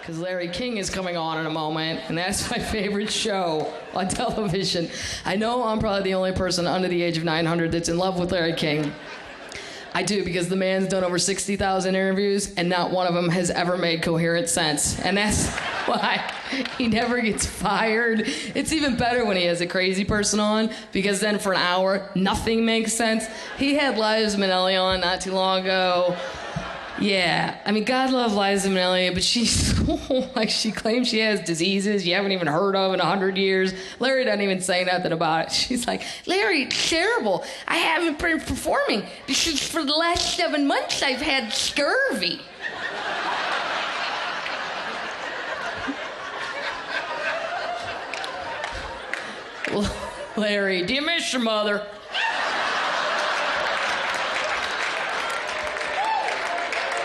because Larry King is coming on in a moment, and that's my favorite show on television. I know I'm probably the only person under the age of 900 that's in love with Larry King. I do, because the man's done over 60,000 interviews, and not one of them has ever made coherent sense. And that's why he never gets fired. It's even better when he has a crazy person on, because then for an hour, nothing makes sense. He had Liza Minnelli on not too long ago. Yeah, I mean, God love Liza Minnelli, but she's like, she claims she has diseases you haven't even heard of in 100 years. Larry doesn't even say nothing about it. She's like, Larry, it's terrible. I haven't been performing. For the last 7 months, I've had scurvy. Larry, do you miss your mother?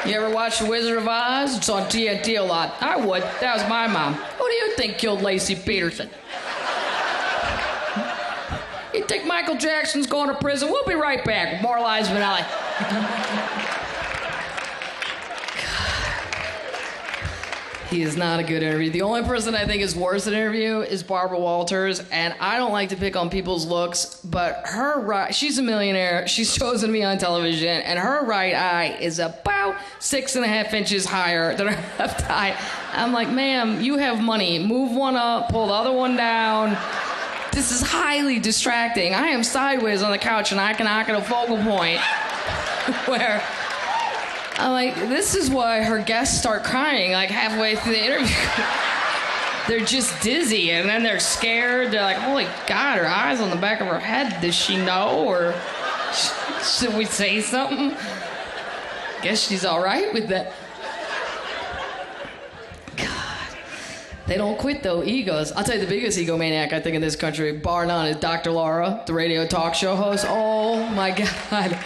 You ever watch The Wizard of Oz? It's on TNT a lot. I would. That was my mom. Who do you think killed Lacey Peterson? You think Michael Jackson's going to prison? We'll be right back with more Liza Minnelli. He is not a good interview. The only person I think is worse at an interview is Barbara Walters, and I don't like to pick on people's looks, but she's a millionaire. She's chosen to be on television, and her right eye is about 6.5 inches higher than her left eye. I'm like, ma'am, you have money. Move one up, pull the other one down. This is highly distracting. I am sideways on the couch, and I cannot get a focal point where I'm like, this is why her guests start crying like halfway through the interview. They're just dizzy, and then they're scared. They're like, holy God, her eyes on the back of her head. Does she know, or should we say something? Guess she's all right with that. God. They don't quit, though, egos. I'll tell you the biggest egomaniac I think in this country, bar none, is Dr. Laura, the radio talk show host. Oh, my God.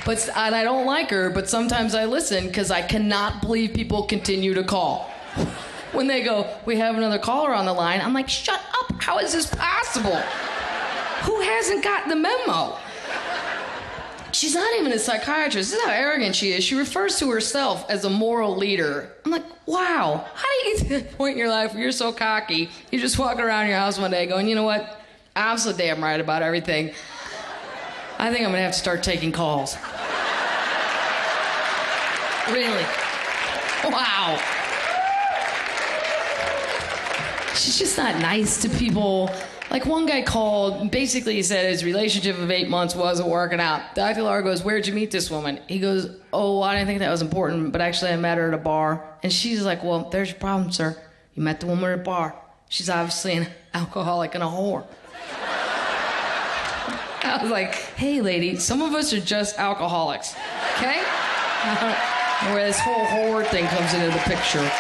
And I don't like her, but sometimes I listen because I cannot believe people continue to call. When they go, we have another caller on the line, I'm like, shut up, how is this possible? Who hasn't gotten the memo? She's not even a psychiatrist. This is how arrogant she is. She refers to herself as a moral leader. I'm like, wow, how do you get to that point in your life where you're so cocky, you just walk around your house one day going, you know what, I'm so damn right about everything. I think I'm gonna have to start taking calls. Really? Wow. She's just not nice to people. Like, one guy called, basically he said his relationship of 8 months wasn't working out. Dr. Laura goes, where'd you meet this woman? He goes, oh, I didn't think that was important, but actually I met her at a bar. And she's like, well, there's your problem, sir. You met the woman at a bar. She's obviously an alcoholic and a whore. I was like, hey, lady, some of us are just alcoholics, okay? Where this whole whore thing comes into the picture.